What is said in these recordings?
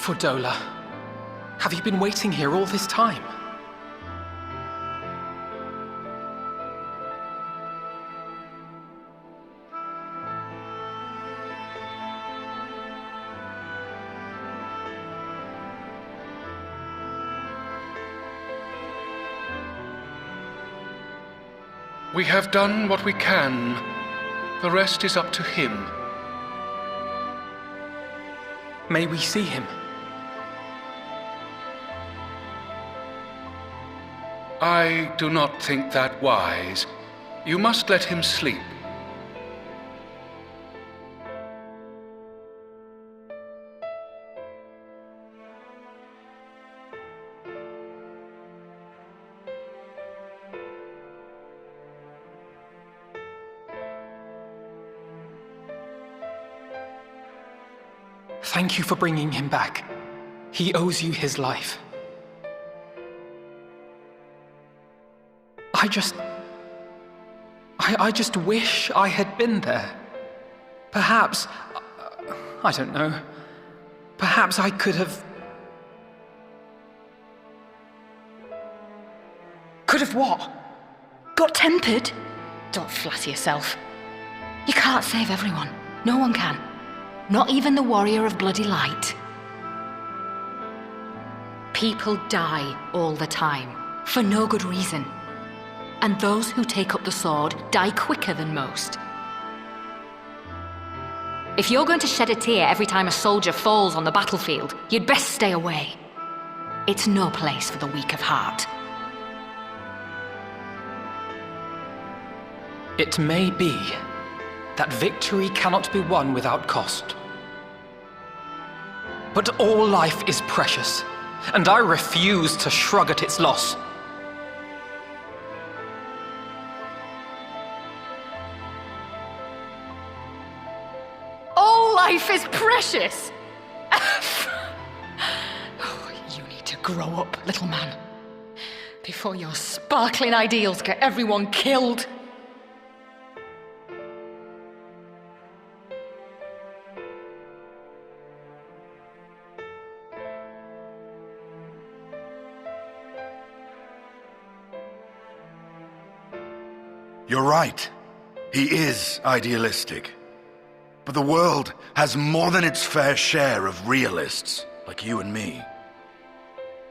Fordola, have you been waiting here all this time? We have done what we can. The rest is up to him. May we see him? I do not think that wise. You must let him sleep. Thank you for bringing him back. He owes you his life. I just wish I had been there. Perhaps, I don't know, perhaps I could have... Could have what? Got tempered? Don't flatter yourself. You can't save everyone. No one can. Not even the warrior of bloody light. People die all the time, for no good reason. And those who take up the sword die quicker than most. If you're going to shed a tear every time a soldier falls on the battlefield, you'd best stay away. It's no place for the weak of heart. It may be that victory cannot be won without cost. But all life is precious, and I refuse to shrug at its loss. All life is precious! Oh, you need to grow up, little man, before your sparkling ideals get everyone killed. You're right. He is idealistic. But the world has more than its fair share of realists, like you and me.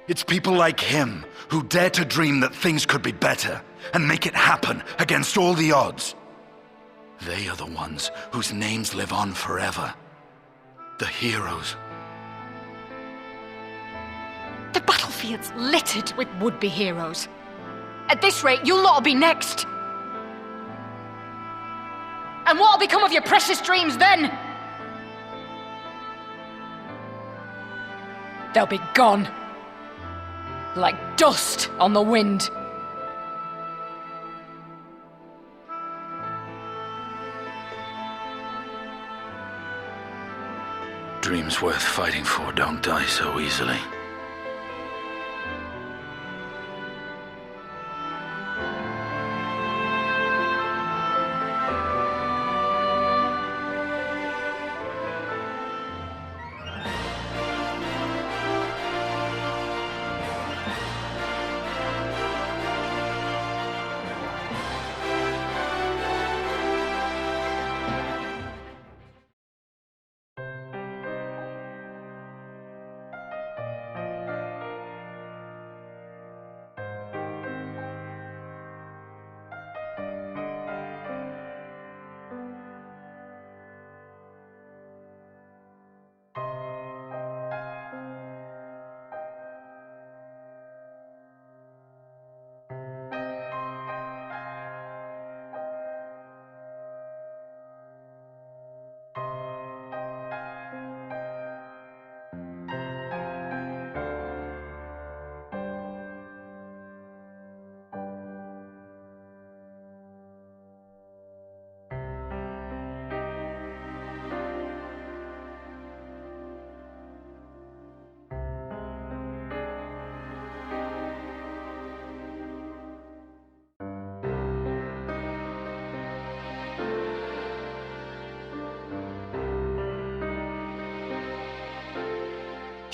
It's people like him who dare to dream that things could be better and make it happen against all the odds. They are the ones whose names live on forever. The heroes. The battlefield's littered with would-be heroes. At this rate, you'll lot be next. And what'll become of your precious dreams then? They'll be gone. Like dust on the wind. Dreams worth fighting for don't die so easily.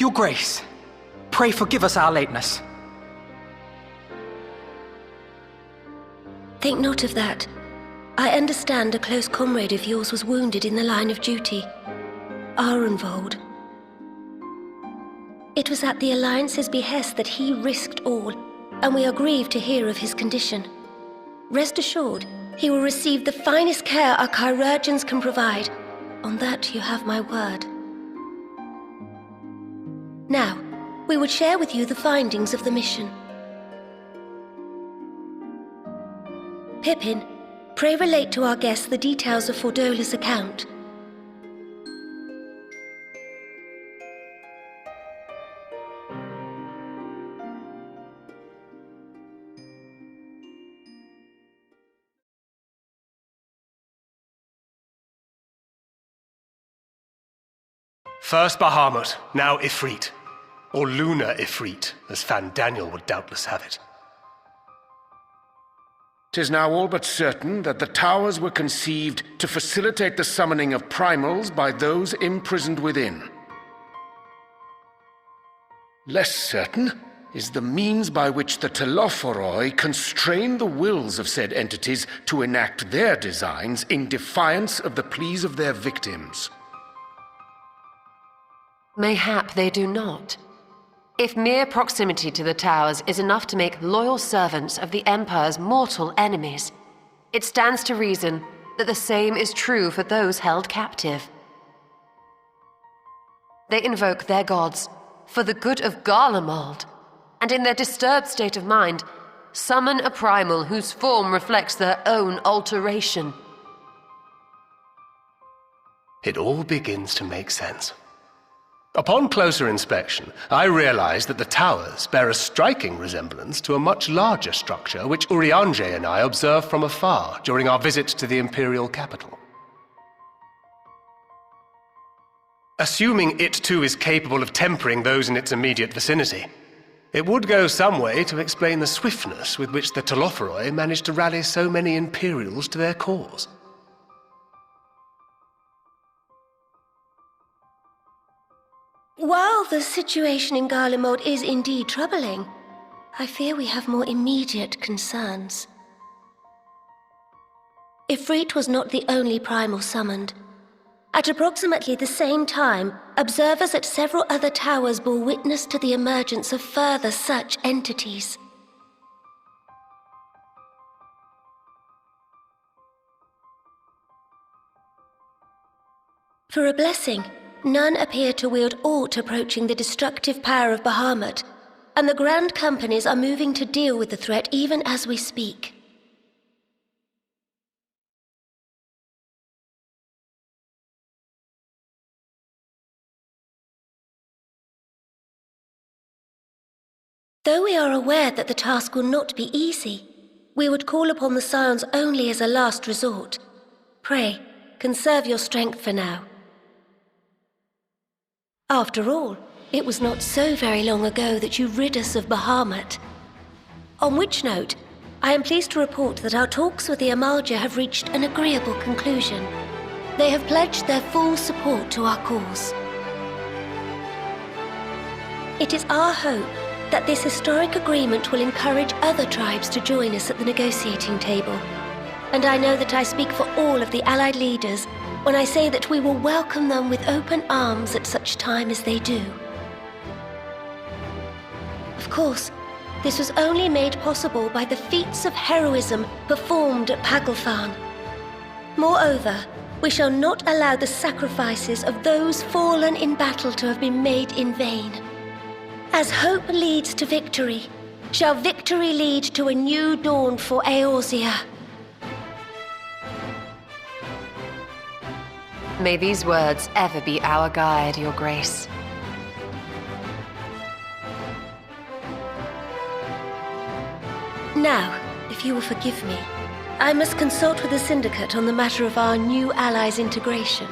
Your Grace, pray forgive us our lateness. Think not of that. I understand a close comrade of yours was wounded in the line of duty. Arenvold. It was at the Alliance's behest that he risked all, and we are grieved to hear of his condition. Rest assured, he will receive the finest care our chirurgeons can provide. On that you have my word. Now, we would share with you the findings of the mission. Pippin, pray relate to our guests the details of Fordola's account. First Bahamut, now Ifrit. Or Lunar Ifrit, as Fan Daniel would doubtless have it. 'Tis now all but certain that the towers were conceived to facilitate the summoning of primals by those imprisoned within. Less certain is the means by which the Telophoroi constrain the wills of said entities to enact their designs in defiance of the pleas of their victims. Mayhap they do not. If mere proximity to the towers is enough to make loyal servants of the Empire's mortal enemies, it stands to reason that the same is true for those held captive. They invoke their gods for the good of Garlemald, and in their disturbed state of mind, summon a primal whose form reflects their own alteration. It all begins to make sense. Upon closer inspection, I realized that the towers bear a striking resemblance to a much larger structure which Urianger and I observed from afar during our visit to the Imperial capital. Assuming it too is capable of tempering those in its immediate vicinity, it would go some way to explain the swiftness with which the Telophoroi managed to rally so many Imperials to their cause. While the situation in Garlemald is indeed troubling, I fear we have more immediate concerns. Ifrit was not the only primal summoned. At approximately the same time, observers at several other towers bore witness to the emergence of further such entities. For a blessing, none appear to wield aught approaching the destructive power of Bahamut, and the Grand Companies are moving to deal with the threat even as we speak. Though we are aware that the task will not be easy, we would call upon the Scions only as a last resort. Pray, conserve your strength for now. After all, it was not so very long ago that you rid us of Bahamut. On which note, I am pleased to report that our talks with the Amalja have reached an agreeable conclusion. They have pledged their full support to our cause. It is our hope that this historic agreement will encourage other tribes to join us at the negotiating table. And I know that I speak for all of the Allied leaders when I say that we will welcome them with open arms at such time as they do. Of course, this was only made possible by the feats of heroism performed at Paglfan. Moreover, we shall not allow the sacrifices of those fallen in battle to have been made in vain. As hope leads to victory, shall victory lead to a new dawn for Eorzea. May these words ever be our guide, Your Grace. Now, if you will forgive me, I must consult with the Syndicate on the matter of our new allies' integration.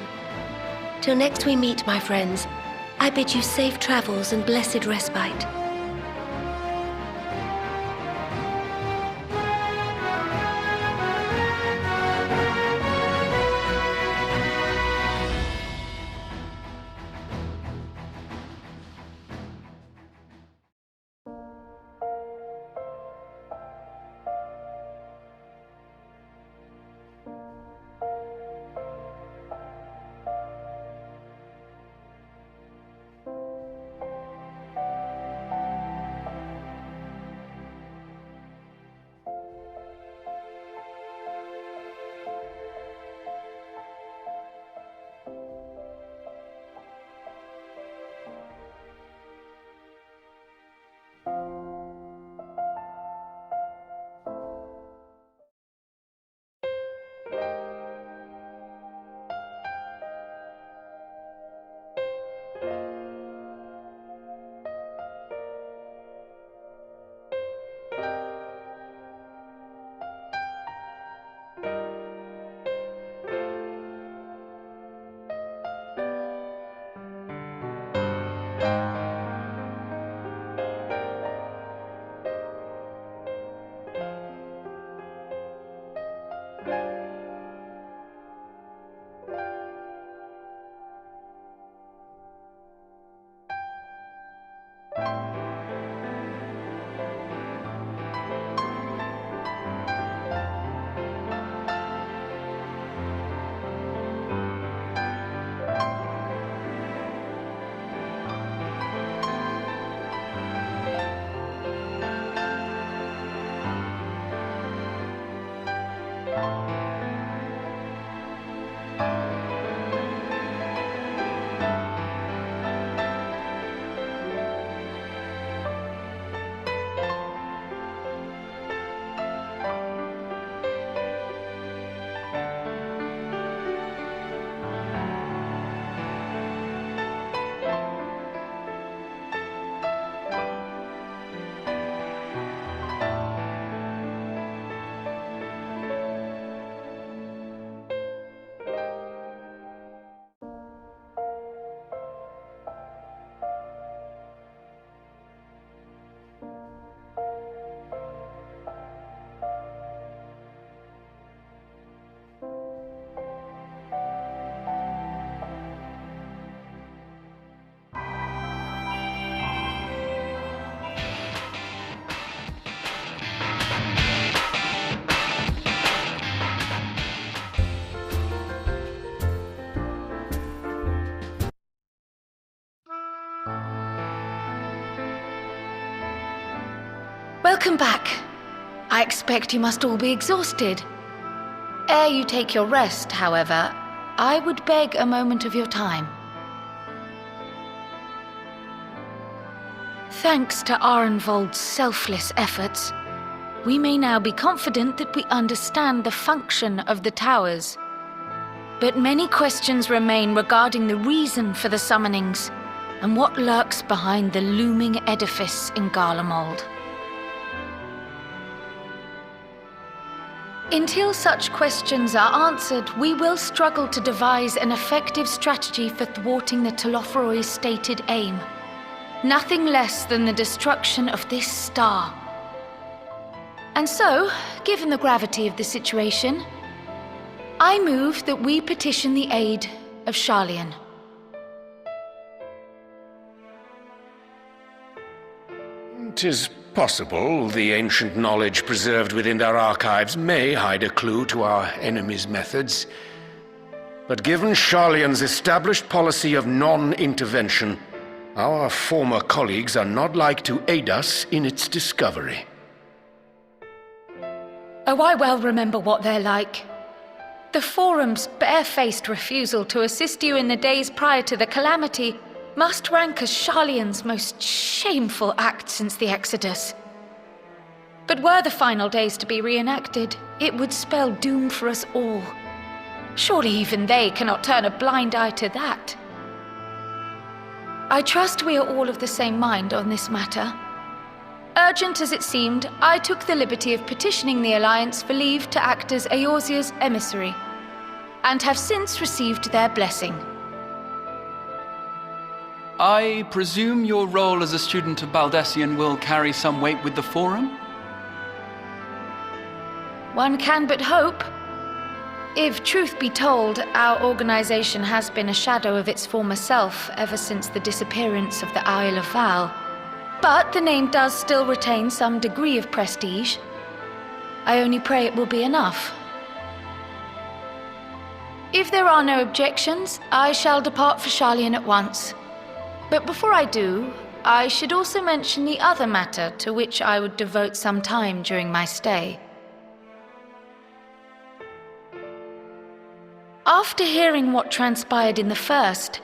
Till next we meet, my friends, I bid you safe travels and blessed respite. Welcome back. I expect you must all be exhausted. Ere you take your rest, however, I would beg a moment of your time. Thanks to Arenvold's selfless efforts, we may now be confident that we understand the function of the towers. But many questions remain regarding the reason for the summonings and what lurks behind the looming edifice in Garlemald. Until such questions are answered, we will struggle to devise an effective strategy for thwarting the Telophoroi's stated aim. Nothing less than the destruction of this star. And so, given the gravity of the situation, I move that we petition the aid of Sharlayan. 'Tis possible the ancient knowledge preserved within our archives may hide a clue to our enemy's methods. But given Sharlayan's established policy of non-intervention, our former colleagues are not like to aid us in its discovery. Oh, I well remember what they're like. The Forum's barefaced refusal to assist you in the days prior to the calamity must rank as Sharlayan's most shameful act since the Exodus. But were the final days to be reenacted, it would spell doom for us all. Surely even they cannot turn a blind eye to that. I trust we are all of the same mind on this matter. Urgent as it seemed, I took the liberty of petitioning the Alliance for leave to act as Eorzea's emissary, and have since received their blessing. I presume your role as a student of Baldessian will carry some weight with the Forum? One can but hope. If truth be told, our organization has been a shadow of its former self ever since the disappearance of the Isle of Val. But the name does still retain some degree of prestige. I only pray it will be enough. If there are no objections, I shall depart for Sharlayan at once. But before I do, I should also mention the other matter to which I would devote some time during my stay. After hearing what transpired in the first,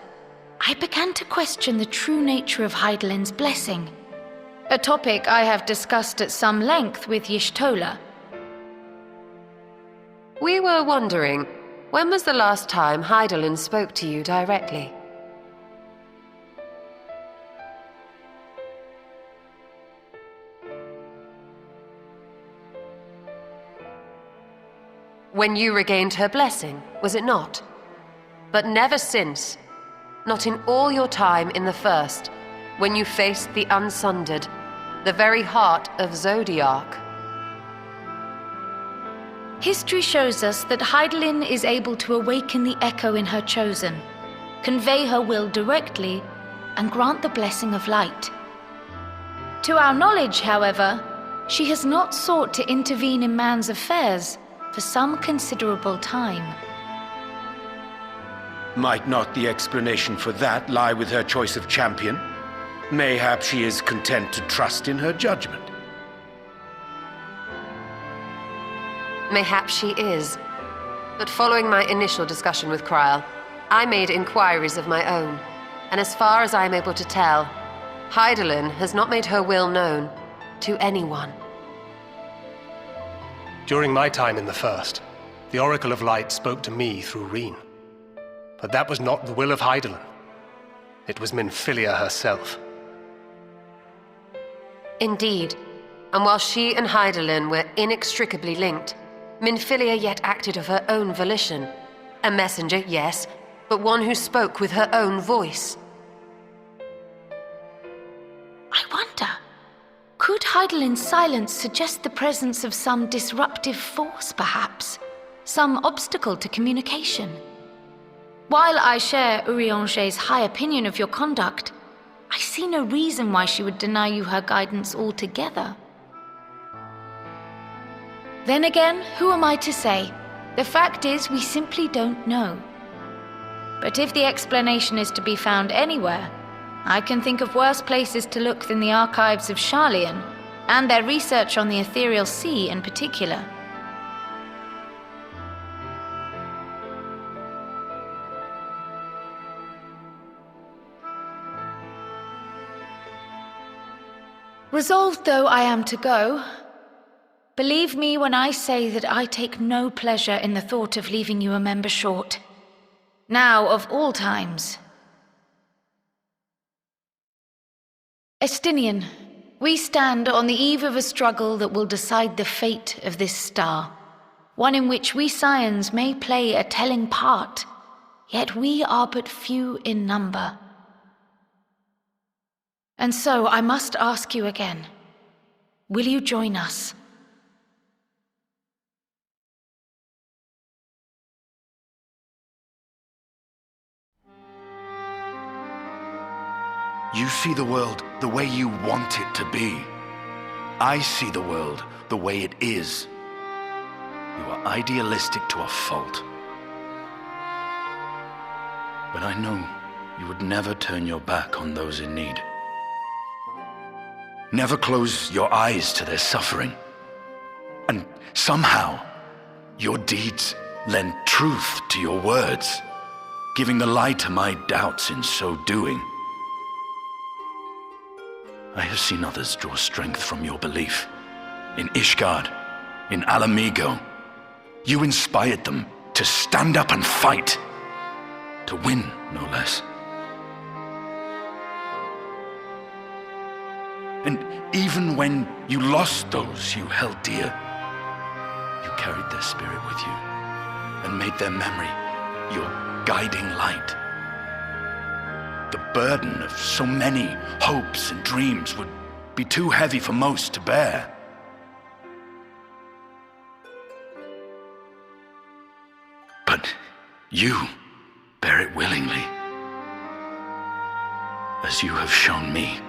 I began to question the true nature of Hydaelyn's blessing, a topic I have discussed at some length with Y'shtola. We were wondering, when was the last time Hydaelyn spoke to you directly? When you regained her blessing, was it not? But never since. Not in all your time in the first, when you faced the Unsundered, the very heart of Zodiark. History shows us that Hydaelyn is able to awaken the echo in her chosen, convey her will directly, and grant the blessing of light. To our knowledge, however, she has not sought to intervene in man's affairs for some considerable time. Might not the explanation for that lie with her choice of champion? Mayhap she is content to trust in her judgment. Mayhap she is. But following my initial discussion with Kryl, I made inquiries of my own, and as far as I am able to tell, Hydaelyn has not made her will known to anyone. During my time in the First, the Oracle of Light spoke to me through Reen. But that was not the will of Hydaelyn. It was Minfilia herself. Indeed, and while she and Hydaelyn were inextricably linked, Minfilia yet acted of her own volition. A messenger, yes, but one who spoke with her own voice. I wonder, could Hydaelyn's silence suggest the presence of some disruptive force, perhaps? Some obstacle to communication? While I share Urianger's high opinion of your conduct, I see no reason why she would deny you her guidance altogether. Then again, who am I to say? The fact is, we simply don't know. But if the explanation is to be found anywhere, I can think of worse places to look than the archives of Sharlayan, and their research on the ethereal sea in particular. Resolved though I am to go, believe me when I say that I take no pleasure in the thought of leaving you a member short. Now, of all times. Estinian, we stand on the eve of a struggle that will decide the fate of this star, one in which we Scions may play a telling part, yet we are but few in number. And so I must ask you again, will you join us? You see the world the way you want it to be. I see the world the way it is. You are idealistic to a fault. But I know you would never turn your back on those in need. Never close your eyes to their suffering. And somehow, your deeds lend truth to your words, giving the lie to my doubts in so doing. I have seen others draw strength from your belief. In Ishgard, in Alamigo, you inspired them to stand up and fight. To win, no less. And even when you lost those you held dear, you carried their spirit with you and made their memory your guiding light. The burden of so many hopes and dreams would be too heavy for most to bear. But you bear it willingly, as you have shown me.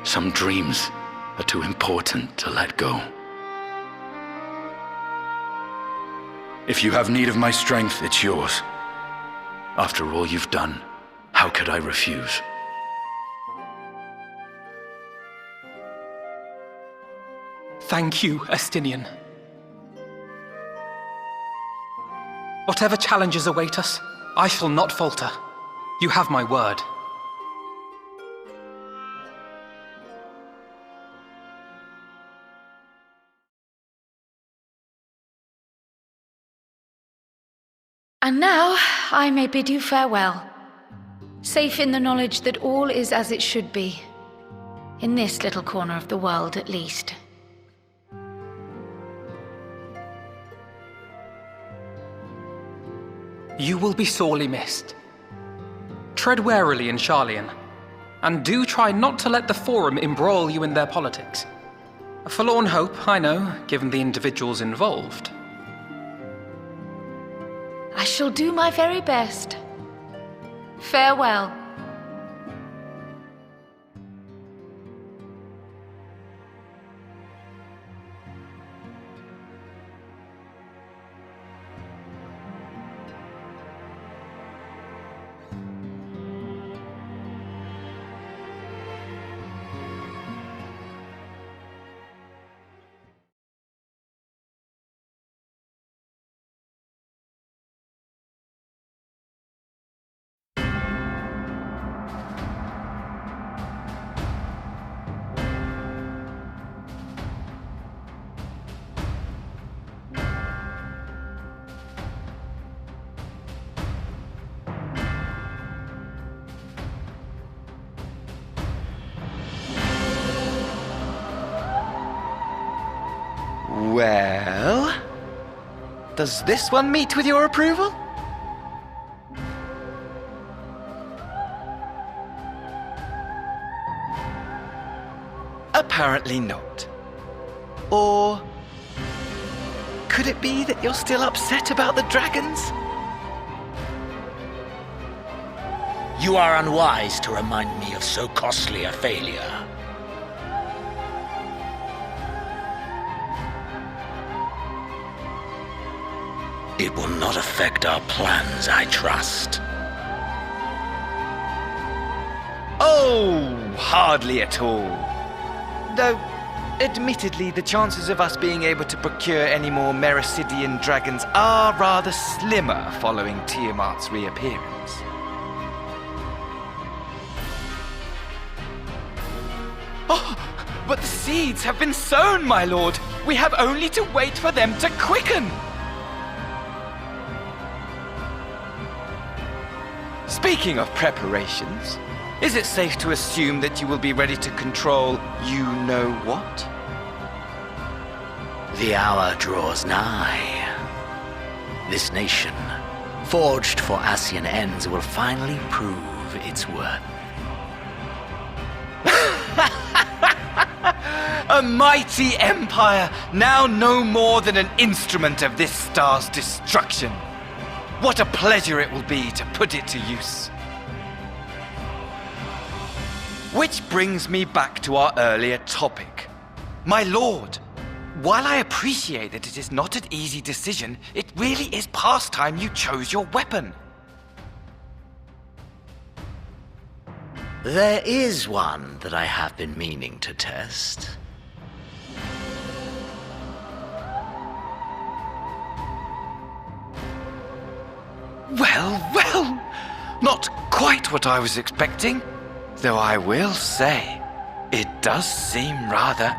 Some dreams are too important to let go. If you have need of my strength, it's yours. After all you've done, how could I refuse? Thank you, Estinian. Whatever challenges await us, I shall not falter. You have my word. And now I may bid you farewell, safe in the knowledge that all is as it should be, in this little corner of the world at least. You will be sorely missed. Tread warily in Sharlayan, and do try not to let the Forum embroil you in their politics. A forlorn hope, I know, given the individuals involved. I shall do my very best. Farewell. Well, does this one meet with your approval? Apparently not. Or could it be that you're still upset about the dragons? You are unwise to remind me of so costly a failure. It will not affect our plans, I trust. Oh, hardly at all. Though, Admittedly, the chances of us being able to procure any more Mericidian dragons are rather slimmer following Tiamat's reappearance. Oh, but the seeds have been sown, my lord! We have only to wait for them to quicken! Speaking of preparations, is it safe to assume that you will be ready to control you-know-what? The hour draws nigh. This nation, forged for Ascian ends, will finally prove its worth. A mighty empire, now no more than an instrument of this star's destruction. What a pleasure it will be to put it to use. Which brings me back to our earlier topic. My lord, while I appreciate that it is not an easy decision, it really is past time you chose your weapon. There is one that I have been meaning to test. Well, not quite what I was expecting. Though I will say, it does seem rather